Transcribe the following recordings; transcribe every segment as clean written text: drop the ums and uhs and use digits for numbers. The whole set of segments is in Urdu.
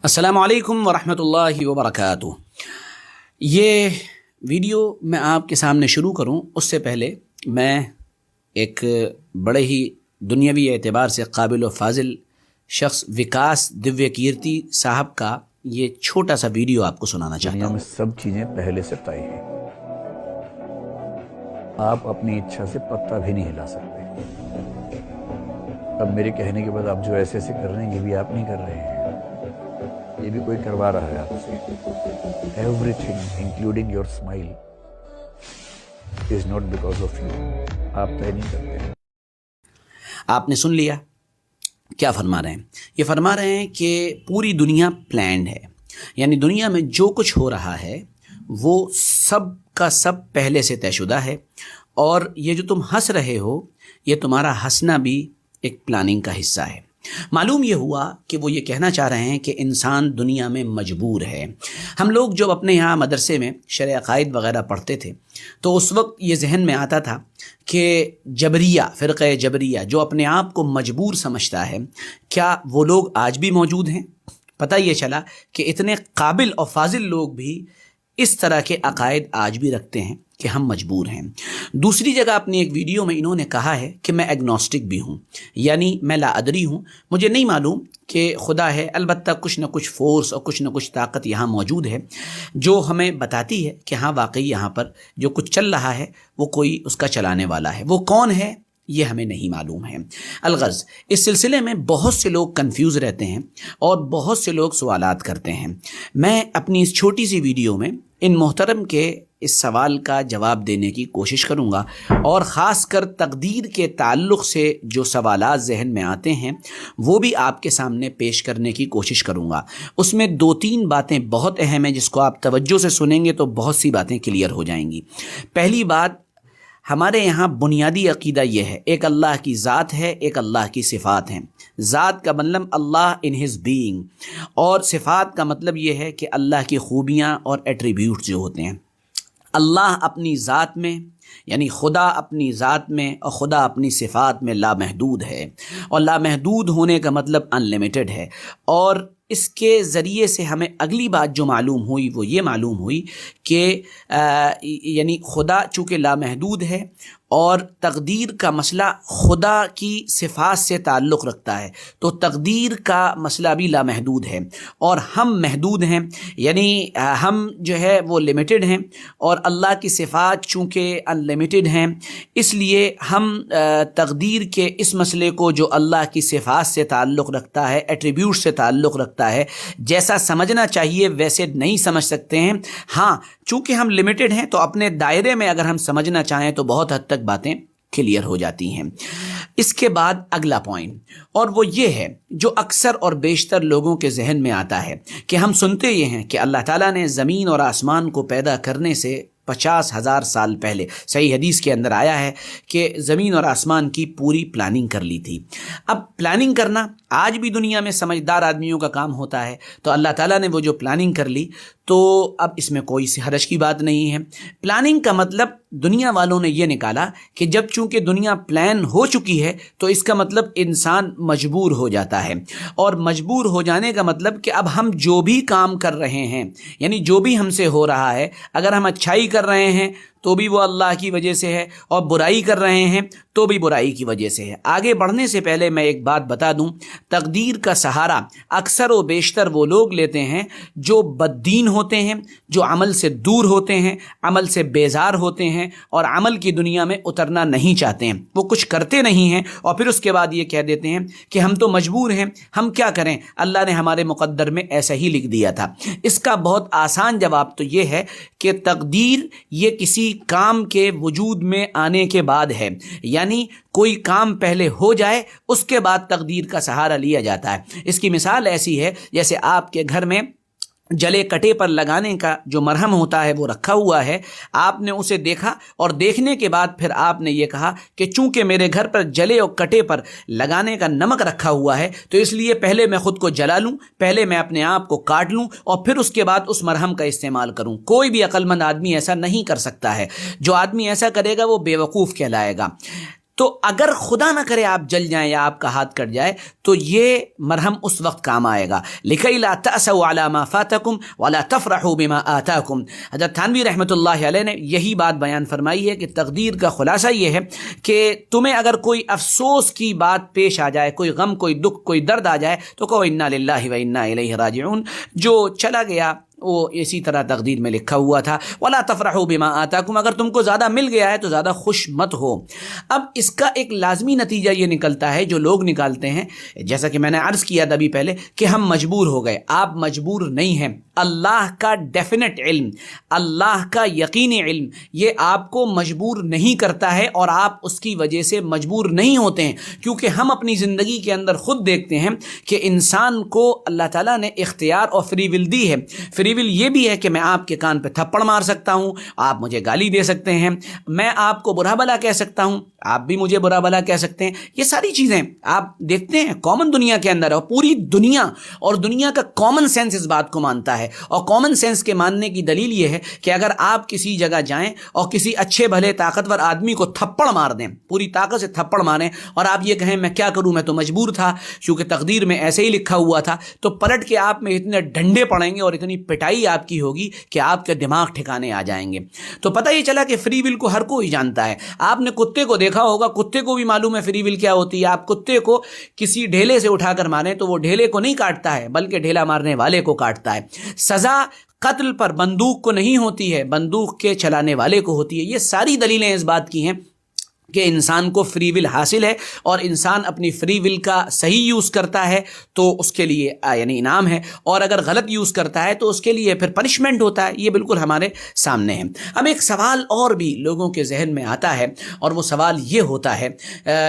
السلام علیکم ورحمۃ اللہ وبرکاتہ۔ یہ ویڈیو میں آپ کے سامنے شروع کروں اس سے پہلے میں ایک بڑے ہی دنیاوی اعتبار سے قابل و فاضل شخص وکاس دیویہ کیرتی صاحب کا یہ چھوٹا سا ویڈیو آپ کو سنانا چاہتا دنیا ہوں۔ میں سب چیزیں پہلے سے طے ہیں، آپ اپنی اچھا سے پتہ بھی نہیں ہلا سکتے۔ اب میرے کہنے کے بعد آپ جو ایسے کر رہے ہیں یہ بھی آپ نہیں کر رہے ہیں، یہ بھی کوئی کروا رہا ہے آپ سے۔ Every thing including your smile is not because of you, آپ طے نہیں کرتے۔ آپ نے سن لیا کیا فرما رہے ہیں؟ یہ فرما رہے ہیں کہ پوری دنیا پلانڈ ہے، یعنی دنیا میں جو کچھ ہو رہا ہے وہ سب کا سب پہلے سے طے شدہ ہے، اور یہ جو تم ہنس رہے ہو یہ تمہارا ہنسنا بھی ایک پلاننگ کا حصہ ہے۔ معلوم یہ ہوا کہ وہ یہ کہنا چاہ رہے ہیں کہ انسان دنیا میں مجبور ہے۔ ہم لوگ جب اپنے یہاں مدرسے میں شرع عقائد وغیرہ پڑھتے تھے تو اس وقت یہ ذہن میں آتا تھا کہ جبریہ، فرقہ جبریہ جو اپنے آپ کو مجبور سمجھتا ہے، کیا وہ لوگ آج بھی موجود ہیں؟ پتہ یہ چلا کہ اتنے قابل اور فاضل لوگ بھی اس طرح کے عقائد آج بھی رکھتے ہیں کہ ہم مجبور ہیں۔ دوسری جگہ اپنی ایک ویڈیو میں انہوں نے کہا ہے کہ میں ایگنوسٹک بھی ہوں، یعنی میں لا ادری ہوں، مجھے نہیں معلوم کہ خدا ہے، البتہ کچھ نہ کچھ فورس اور کچھ نہ کچھ طاقت یہاں موجود ہے جو ہمیں بتاتی ہے کہ ہاں واقعی یہاں پر جو کچھ چل رہا ہے وہ کوئی اس کا چلانے والا ہے۔ وہ کون ہے یہ ہمیں نہیں معلوم ہے۔ الغرض اس سلسلے میں بہت سے لوگ کنفیوز رہتے ہیں اور بہت سے لوگ سوالات کرتے ہیں۔ میں اپنی اس چھوٹی سی ویڈیو میں ان محترم کے اس سوال کا جواب دینے کی کوشش کروں گا، اور خاص کر تقدیر کے تعلق سے جو سوالات ذہن میں آتے ہیں وہ بھی آپ کے سامنے پیش کرنے کی کوشش کروں گا۔ اس میں 2-3 باتیں بہت اہم ہیں جس کو آپ توجہ سے سنیں گے تو بہت سی باتیں کلیئر ہو جائیں گی۔ پہلی بات، ہمارے یہاں بنیادی عقیدہ یہ ہے، ایک اللہ کی ذات ہے، ایک اللہ کی صفات ہیں۔ ذات کا مطلب اللہ ان ہز بینگ، اور صفات کا مطلب یہ ہے کہ اللہ کی خوبیاں اور ایٹریبیوٹس جو ہوتے ہیں۔ اللہ اپنی ذات میں، یعنی خدا اپنی ذات میں اور خدا اپنی صفات میں لامحدود ہے، اور لامحدود ہونے کا مطلب ان لمیٹڈ ہے۔ اور اس کے ذریعے سے ہمیں اگلی بات جو معلوم ہوئی وہ یہ معلوم ہوئی کہ یعنی خدا چونکہ لامحدود ہے اور تقدیر کا مسئلہ خدا کی صفات سے تعلق رکھتا ہے، تو تقدیر کا مسئلہ بھی لامحدود ہے، اور ہم محدود ہیں، یعنی ہم جو ہے وہ لمیٹڈ ہیں، اور اللہ کی صفات چونکہ ان لمیٹڈ ہیں، اس لیے ہم تقدیر کے اس مسئلے کو جو اللہ کی صفات سے تعلق رکھتا ہے، ایٹریبیوٹ سے تعلق رکھتا ہے، جیسا سمجھنا چاہیے ویسے نہیں سمجھ سکتے ہیں۔ ہاں، چونکہ ہم لمیٹڈ ہیں تو اپنے دائرے میں اگر ہم سمجھنا چاہیں تو بہت حد تک باتیں کلیئر ہو جاتی ہیں۔ اس کے بعد اگلا پوائنٹ، اور وہ یہ ہے جو اکثر اور بیشتر لوگوں کے ذہن میں آتا ہے کہ ہم سنتے یہ ہیں کہ اللہ تعالیٰ نے زمین اور آسمان کو پیدا کرنے سے 50,000 سال پہلے صحیح حدیث کے اندر آیا ہے کہ زمین اور آسمان کی پوری پلاننگ کر لی تھی۔ اب پلاننگ کرنا آج بھی دنیا میں سمجھدار آدمیوں کا کام ہوتا ہے، تو اللہ تعالیٰ نے وہ جو پلاننگ کر لی تو اب اس میں کوئی سی حرج کی بات نہیں ہے۔ پلاننگ کا مطلب دنیا والوں نے یہ نکالا کہ جب چونکہ دنیا پلان ہو چکی ہے تو اس کا مطلب انسان مجبور ہو جاتا ہے، اور مجبور ہو جانے کا مطلب کہ اب ہم جو بھی کام کر رہے ہیں، یعنی جو بھی ہم سے ہو رہا ہے، اگر ہم اچھائی کر رہے ہیں تو بھی وہ اللہ کی وجہ سے ہے، اور برائی کر رہے ہیں تو بھی برائی کی وجہ سے ہے۔ آگے بڑھنے سے پہلے میں ایک بات بتا دوں، تقدیر کا سہارا اکثر و بیشتر وہ لوگ لیتے ہیں جو بددین ہوتے ہیں، جو عمل سے دور ہوتے ہیں، عمل سے بیزار ہوتے ہیں، اور عمل کی دنیا میں اترنا نہیں چاہتے ہیں۔ وہ کچھ کرتے نہیں ہیں اور پھر اس کے بعد یہ کہہ دیتے ہیں کہ ہم تو مجبور ہیں، ہم کیا کریں، اللہ نے ہمارے مقدر میں ایسا ہی لکھ دیا تھا۔ اس کا بہت آسان جواب تو یہ ہے کہ تقدیر یہ کسی کام کے وجود میں آنے کے بعد ہے، یعنی کوئی کام پہلے ہو جائے اس کے بعد تقدیر کا سہارا لیا جاتا ہے۔ اس کی مثال ایسی ہے جیسے آپ کے گھر میں جلے کٹے پر لگانے کا جو مرہم ہوتا ہے وہ رکھا ہوا ہے، آپ نے اسے دیکھا اور دیکھنے کے بعد پھر آپ نے یہ کہا کہ چونکہ میرے گھر پر جلے اور کٹے پر لگانے کا نمک رکھا ہوا ہے تو اس لیے پہلے میں خود کو جلا لوں، پہلے میں اپنے آپ کو کاٹ لوں اور پھر اس کے بعد اس مرہم کا استعمال کروں۔ کوئی بھی عقل مند آدمی ایسا نہیں کر سکتا ہے، جو آدمی ایسا کرے گا وہ بیوقوف کہلائے گا۔ تو اگر خدا نہ کرے آپ جل جائیں یا آپ کا ہاتھ کٹ جائے تو یہ مرہم اس وقت کام آئے گا. لِكَيْ لَا تَأْسَوْا عَلَى مَا فَاتَكُمْ وَلَا تَفْرَحُوا بِمَا آتَاكُمْ. حضرت تھانوی رحمۃ اللہ علیہ نے یہی بات بیان فرمائی ہے کہ تقدیر کا خلاصہ یہ ہے کہ تمہیں اگر کوئی افسوس کی بات پیش آ جائے، کوئی غم، کوئی دکھ، کوئی درد آ جائے تو کہو اِنَّا لِلَّهِ وَإِنَّا إِلَيْهِ راجعون. جو چلا گیا وہ اسی طرح تقدیر میں لکھا ہوا تھا. وَلَا تَفْرَحُوا بِمَا آتَاكُمْ. اگر تم کو زیادہ مل گیا ہے تو زیادہ خوش مت ہو. اب اس کا ایک لازمی نتیجہ یہ نکلتا ہے جو لوگ نکالتے ہیں، جیسا کہ میں نے عرض کیا تھا ابھی پہلے، کہ ہم مجبور ہو گئے. آپ مجبور نہیں ہیں. اللہ کا ڈیفینٹ علم، اللہ کا یقینی علم یہ آپ کو مجبور نہیں کرتا ہے اور آپ اس کی وجہ سے مجبور نہیں ہوتے ہیں، کیونکہ ہم اپنی زندگی کے اندر خود دیکھتے ہیں کہ انسان کو اللہ تعالیٰ نے اختیار اور فری ول دی ہے. فری ول یہ بھی ہے کہ میں آپ کے کان پہ تھپڑ مار سکتا ہوں، آپ مجھے گالی دے سکتے ہیں، میں آپ کو برا بھلا کہہ سکتا ہوں، آپ بھی مجھے برا بھلا کہہ سکتے ہیں. یہ ساری چیزیں آپ دیکھتے ہیں کامن دنیا کے اندر، اور پوری دنیا اور دنیا کا کامن سینس اس بات کو مانتا ہے. اور کامن سینس کے ماننے کی دلیل یہ ہے کہ اگر آپ کسی جگہ جائیں اور کسی اچھے بھلے طاقتور آدمی کو تھپڑ مار دیں، پوری طاقت سے تھپڑ ماریں، اور آپ یہ کہیں میں کیا کروں، میں تو مجبور تھا کیونکہ تقدیر میں ایسے ہی لکھا ہوا تھا، تو پلٹ کے آپ میں اتنے ڈنڈے پڑیں گے اور اتنی پٹائی آپ کی ہوگی کہ آپ کے دماغ ٹھکانے آ جائیں گے. تو پتہ یہ چلا کہ فری ول کو ہر کوئی جانتا ہے. آپ نے کتے کو دیکھا ہوگا، کتے کو بھی معلوم ہے فری ول کیا ہوتی ہے. آپ کتے کو کسی ڈھیلے سے اٹھا کر ماریں تو وہ ڈھیلے کو نہیں کاٹتا ہے بلکہ ڈھیلا مارنے والے کو کاٹتا ہے. سزا قتل پر بندوق کو نہیں ہوتی ہے، بندوق کے چلانے والے کو ہوتی ہے. یہ ساری دلیلیں اس بات کی ہیں کہ انسان کو فری ول حاصل ہے، اور انسان اپنی فری ول کا صحیح یوز کرتا ہے تو اس کے لیے یعنی انعام ہے، اور اگر غلط یوز کرتا ہے تو اس کے لیے پھر پنشمنٹ ہوتا ہے. یہ بالکل ہمارے سامنے ہے. اب ایک سوال اور بھی لوگوں کے ذہن میں آتا ہے، اور وہ سوال یہ ہوتا ہے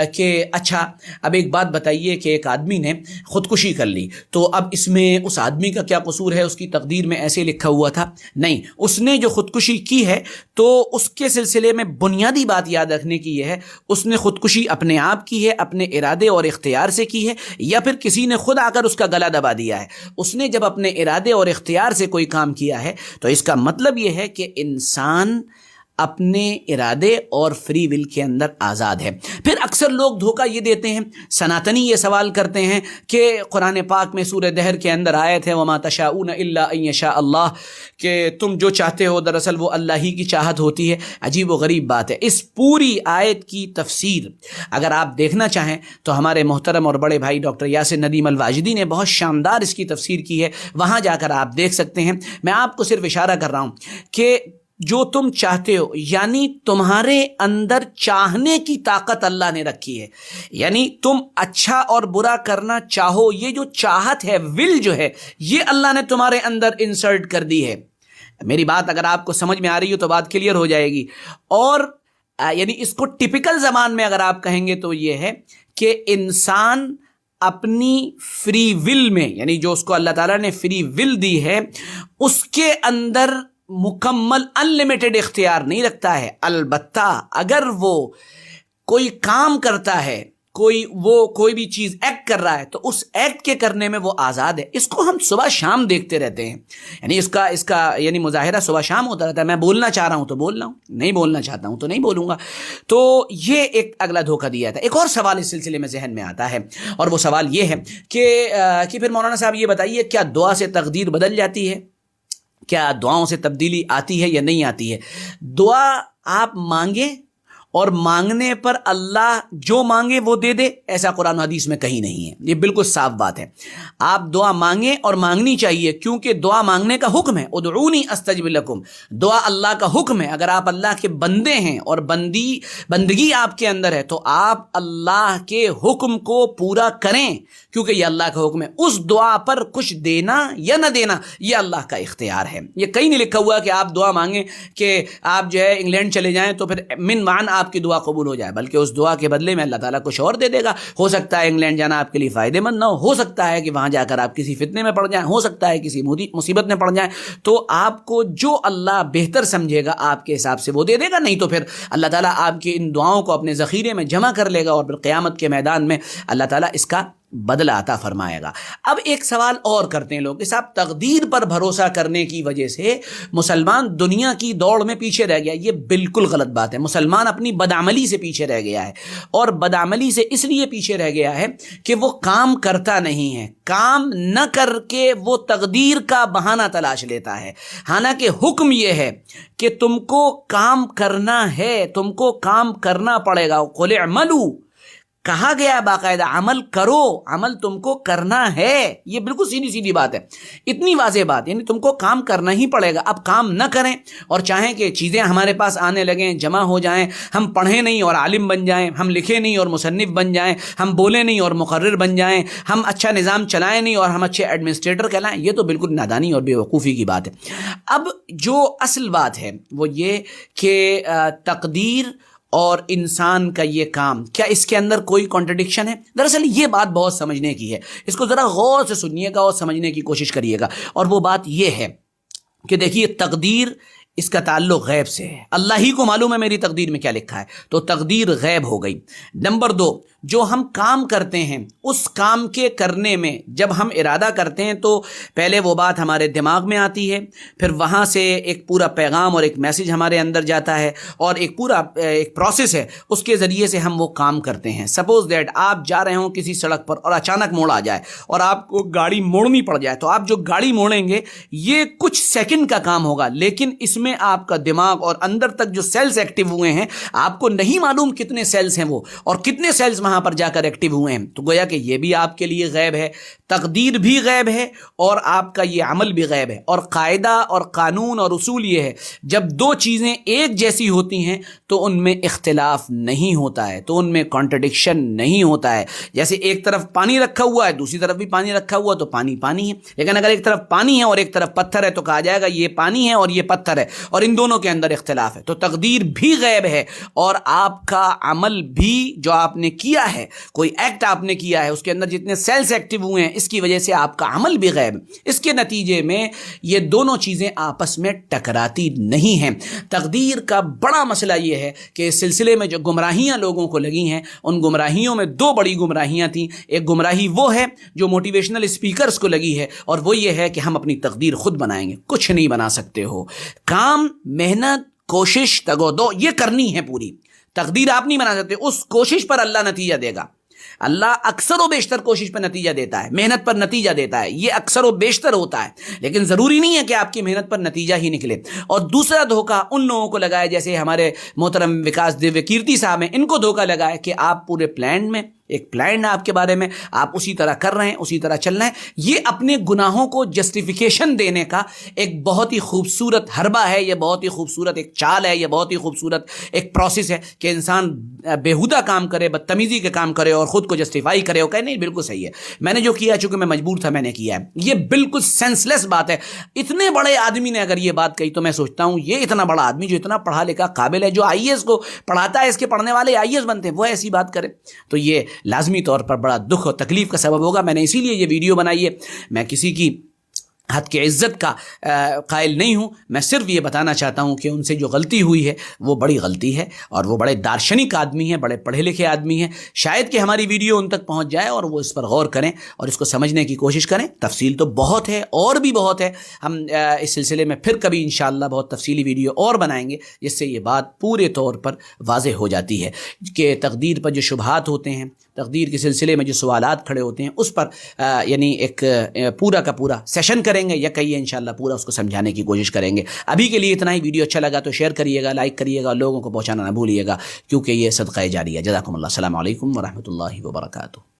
کہ اچھا اب ایک بات بتائیے کہ ایک آدمی نے خودکشی کر لی، تو اب اس میں اس آدمی کا کیا قصور ہے؟ اس کی تقدیر میں ایسے لکھا ہوا تھا؟ نہیں، اس نے جو خودکشی کی ہے تو اس کے سلسلے میں بنیادی بات یاد رکھنے کی یہ ہے، اس نے خودکشی اپنے آپ کی ہے، اپنے ارادے اور اختیار سے کی ہے، یا پھر کسی نے خود آ کر اس کا گلا دبا دیا ہے. اس نے جب اپنے ارادے اور اختیار سے کوئی کام کیا ہے تو اس کا مطلب یہ ہے کہ انسان اپنے ارادے اور فری ول کے اندر آزاد ہے. پھر اکثر لوگ دھوکہ یہ دیتے ہیں، سناتنی یہ سوال کرتے ہیں کہ قرآن پاک میں سورہ دہر کے اندر آیت ہے وَمَا تَشَاءُونَ إِلَّا أَن يَشَاءَ اللَّهُ، کہ تم جو چاہتے ہو دراصل وہ اللہ ہی کی چاہت ہوتی ہے. عجیب و غریب بات ہے. اس پوری آیت کی تفسیر اگر آپ دیکھنا چاہیں تو ہمارے محترم اور بڑے بھائی ڈاکٹر یاسر ندیم الواجدی نے بہت شاندار اس کی تفسیر کی ہے، وہاں جا کر آپ دیکھ سکتے ہیں. میں آپ کو صرف اشارہ کر رہا ہوں کہ جو تم چاہتے ہو، یعنی تمہارے اندر چاہنے کی طاقت اللہ نے رکھی ہے. یعنی تم اچھا اور برا کرنا چاہو، یہ جو چاہت ہے، ول جو ہے، یہ اللہ نے تمہارے اندر انسرٹ کر دی ہے. میری بات اگر آپ کو سمجھ میں آ رہی ہو تو بات کلیئر ہو جائے گی. اور یعنی اس کو ٹپیکل زبان میں اگر آپ کہیں گے تو یہ ہے کہ انسان اپنی فری ول میں، یعنی جو اس کو اللہ تعالیٰ نے فری ول دی ہے، اس کے اندر مکمل ان لمیٹڈ اختیار نہیں رکھتا ہے. البتہ اگر وہ کوئی کام کرتا ہے، کوئی بھی چیز ایکٹ کر رہا ہے تو اس ایکٹ کے کرنے میں وہ آزاد ہے. اس کو ہم صبح شام دیکھتے رہتے ہیں، یعنی اس کا یعنی مظاہرہ صبح شام ہوتا رہتا ہے. میں بولنا چاہ رہا ہوں تو بول رہا ہوں، نہیں بولنا چاہتا ہوں تو نہیں بولوں گا. تو یہ ایک اگلا دھوکہ دیا تھا. ایک اور سوال اس سلسلے میں ذہن میں آتا ہے، اور وہ سوال یہ ہے کہ پھر مولانا صاحب یہ بتائیے، کیا دعا سے تقدیر بدل جاتی ہے؟ کیا دعاؤں سے تبدیلی آتی ہے یا نہیں آتی ہے؟ دعا آپ مانگیں اور مانگنے پر اللہ جو مانگے وہ دے دے، ایسا قرآن و حدیث میں کہیں نہیں ہے. یہ بالکل صاف بات ہے. آپ دعا مانگیں اور مانگنی چاہیے، کیونکہ دعا مانگنے کا حکم ہے. ادعونی استجب لکم، دعا اللہ کا حکم ہے. اگر آپ اللہ کے بندے ہیں اور بندگی آپ کے اندر ہے تو آپ اللہ کے حکم کو پورا کریں، کیونکہ یہ اللہ کا حکم ہے. اس دعا پر کچھ دینا یا نہ دینا یہ اللہ کا اختیار ہے. یہ کہیں نہیں لکھا ہوا کہ آپ دعا مانگیں کہ آپ جو ہے انگلینڈ چلے جائیں تو پھر من معن آپ کی دعا قبول ہو جائے، بلکہ اس دعا کے بدلے میں اللہ تعالیٰ کچھ اور دے دے گا. ہو سکتا ہے انگلینڈ جانا آپ کے لیے فائدہ مند نہ ہو سکتا ہے کہ وہاں جا کر آپ کسی فتنے میں پڑ جائیں، ہو سکتا ہے کسی مصیبت میں پڑ جائیں. تو آپ کو جو اللہ بہتر سمجھے گا آپ کے حساب سے وہ دے دے گا. نہیں تو پھر اللہ تعالیٰ آپ کی ان دعاؤں کو اپنے ذخیرے میں جمع کر لے گا، اور پھر قیامت کے میدان میں اللہ تعالیٰ اس کا بدلہ عطا فرمائے گا۔ اب ایک سوال اور کرتے ہیں لوگ کہ صاحب تقدیر پر بھروسہ کرنے کی وجہ سے مسلمان دنیا کی دوڑ میں پیچھے رہ گیا۔ یہ بالکل غلط بات ہے۔ مسلمان اپنی بدعملی سے پیچھے رہ گیا ہے، اور بدعملی سے اس لیے پیچھے رہ گیا ہے کہ وہ کام کرتا نہیں ہے۔ کام نہ کر کے وہ تقدیر کا بہانہ تلاش لیتا ہے، حالانکہ حکم یہ ہے کہ تم کو کام کرنا ہے، تم کو کام کرنا پڑے گا۔ قُلِ اعْمَلُوا، کہا گیا باقاعدہ عمل کرو، عمل تم کو کرنا ہے۔ یہ بالکل سیدھی سیدھی بات ہے، اتنی واضح بات، یعنی تم کو کام کرنا ہی پڑے گا۔ اب کام نہ کریں اور چاہیں کہ چیزیں ہمارے پاس آنے لگیں، جمع ہو جائیں، ہم پڑھیں نہیں اور عالم بن جائیں، ہم لکھیں نہیں اور مصنف بن جائیں، ہم بولیں نہیں اور مقرر بن جائیں، ہم اچھا نظام چلائیں نہیں اور ہم اچھے ایڈمنسٹریٹر کہلائیں، یہ تو بالکل نادانی اور بے وقوفی کی بات ہے۔ اب جو اصل بات ہے وہ یہ کہ تقدیر اور انسان کا یہ کام، کیا اس کے اندر کوئی کانٹرڈکشن ہے؟ دراصل یہ بات بہت سمجھنے کی ہے، اس کو ذرا غور سے سنیے گا اور سمجھنے کی کوشش کریے گا۔ اور وہ بات یہ ہے کہ دیکھیے تقدیر، اس کا تعلق غیب سے ہے، اللہ ہی کو معلوم ہے میری تقدیر میں کیا لکھا ہے، تو تقدیر غیب ہو گئی۔ نمبر 2، جو ہم کام کرتے ہیں اس کام کے کرنے میں جب ہم ارادہ کرتے ہیں تو پہلے وہ بات ہمارے دماغ میں آتی ہے، پھر وہاں سے ایک پورا پیغام اور ایک میسیج ہمارے اندر جاتا ہے، اور ایک پورا ایک پروسیس ہے، اس کے ذریعے سے ہم وہ کام کرتے ہیں۔ سپوز دیٹ آپ جا رہے ہوں کسی سڑک پر اور اچانک موڑ آ جائے اور آپ کو گاڑی موڑنی پڑ جائے، تو آپ جو گاڑی موڑیں گے یہ کچھ سیکنڈ کا کام ہوگا، لیکن اس میں آپ کا دماغ اور اندر تک جو سیلز ایکٹیو ہوئے ہیں آپ کو نہیں معلوم کتنے سیلز ہیں وہ، اور کتنے سیلز وہاں پر جا کر ایکٹیو ہوئے ہیں۔ تو گویا کہ یہ بھی آپ کے لیے غیب ہے، تقدیر بھی غیب ہے، اور آپ کا یہ عمل بھی غیب ہے۔ اور قاعدہ اور قانون اور اصول یہ ہے، جب دو چیزیں ایک جیسی ہوتی ہیں تو ان میں اختلاف نہیں ہوتا ہے، تو ان میں کانٹرڈکشن نہیں ہوتا ہے۔ جیسے ایک طرف پانی رکھا ہوا ہے، دوسری طرف بھی پانی رکھا ہوا، تو پانی پانی ہے، لیکن اگر ایک طرف پانی ہے اور ایک طرف پتھر ہے تو کہا جائے گا یہ پانی ہے اور یہ پتھر ہے، اور ان دونوں کے اندر اختلاف ہے۔ تو تقدیر بھی غیب ہے، اور آپ کا عمل بھی جو آپ نے کیا ہے، کوئی ایکٹ آپ نے کیا ہے، اس کے اندر جتنے سیلز ایکٹیو ہوئے ہیں اس کی وجہ سے آپ کا عمل بھی غیب ہے۔ اس کے نتیجے میں یہ دونوں چیزیں آپس میں ٹکراتی نہیں ہیں۔ تقدیر کا بڑا مسئلہ یہ ہے کہ اس سلسلے میں جو گمراہیاں لوگوں کو لگی ہیں، ان گمراہیوں میں 2 بڑی گمراہیاں تھیں۔ ایک گمراہی وہ ہے جو موٹیویشنل اسپیکرز کو لگی ہے، اور وہ یہ ہے کہ ہم اپنی تقدیر خود بنائیں گے۔ کچھ نہیں بنا سکتے ہو، کام، محنت، کوشش، تگودو یہ کرنی ہے پوری، تقدیر آپ نہیں بنا سکتے۔ اس کوشش پر اللہ نتیجہ دے گا، اللہ اکثر و بیشتر کوشش پر نتیجہ دیتا ہے، محنت پر نتیجہ دیتا ہے، یہ اکثر و بیشتر ہوتا ہے، لیکن ضروری نہیں ہے کہ آپ کی محنت پر نتیجہ ہی نکلے۔ اور دوسرا دھوکہ ان لوگوں کو لگا ہے، جیسے ہمارے محترم وکاس دیویہ کیرتی صاحب ہیں، ان کو دھوکہ لگا ہے کہ آپ پورے پلان میں، ایک پلان ہے آپ کے بارے میں، آپ اسی طرح کر رہے ہیں، اسی طرح چل رہے ہیں۔ یہ اپنے گناہوں کو جسٹیفیکیشن دینے کا ایک بہت ہی خوبصورت حربہ ہے، یہ بہت ہی خوبصورت ایک چال ہے، یہ بہت ہی خوبصورت ایک پروسیس ہے کہ انسان بیہودہ کام کرے، بدتمیزی کے کام کرے اور خود کو جسٹیفائی کرے اور کہے نہیں بالکل صحیح ہے، میں نے جو کیا چونکہ میں مجبور تھا میں نے کیا ہے۔ یہ بالکل سینس لیس بات ہے۔ اتنے بڑے آدمی نے اگر یہ بات کہی تو میں سوچتا ہوں یہ اتنا بڑا آدمی جو اتنا پڑھا لکھا قابل ہے، جو IAS کو پڑھاتا ہے، اس کے پڑھنے والے IAS بنتے ہیں، وہ ایسی بات کرے تو یہ لازمی طور پر بڑا دکھ اور تکلیف کا سبب ہوگا۔ میں نے اسی لیے یہ ویڈیو بنائی ہے، میں کسی کی حد کی عزت کا قائل نہیں ہوں، میں صرف یہ بتانا چاہتا ہوں کہ ان سے جو غلطی ہوئی ہے وہ بڑی غلطی ہے، اور وہ بڑے دارشنک آدمی ہیں، بڑے پڑھے لکھے آدمی ہیں، شاید کہ ہماری ویڈیو ان تک پہنچ جائے اور وہ اس پر غور کریں اور اس کو سمجھنے کی کوشش کریں۔ تفصیل تو بہت ہے اور بھی بہت ہے، ہم اس سلسلے میں پھر کبھی انشاءاللہ بہت تفصیلی ویڈیو اور بنائیں گے جس سے یہ بات پورے طور پر واضح ہو جاتی ہے کہ تقدیر پر جو شبہات ہوتے ہیں، تقدیر کے سلسلے میں جو سوالات کھڑے ہوتے ہیں، اس پر یعنی ایک پورا کا پورا سیشن کریں گے، یا کہیے انشاءاللہ پورا اس کو سمجھانے کی کوشش کریں گے۔ ابھی کے لیے اتنا ہی۔ ویڈیو اچھا لگا تو شیئر کریے گا، لائک کریے گا، لوگوں کو پہنچانا نہ بھولیے گا، کیونکہ یہ صدقہ جاریہ ہے۔ جزاکم اللہ، السلام علیکم ورحمۃ اللہ وبرکاتہ۔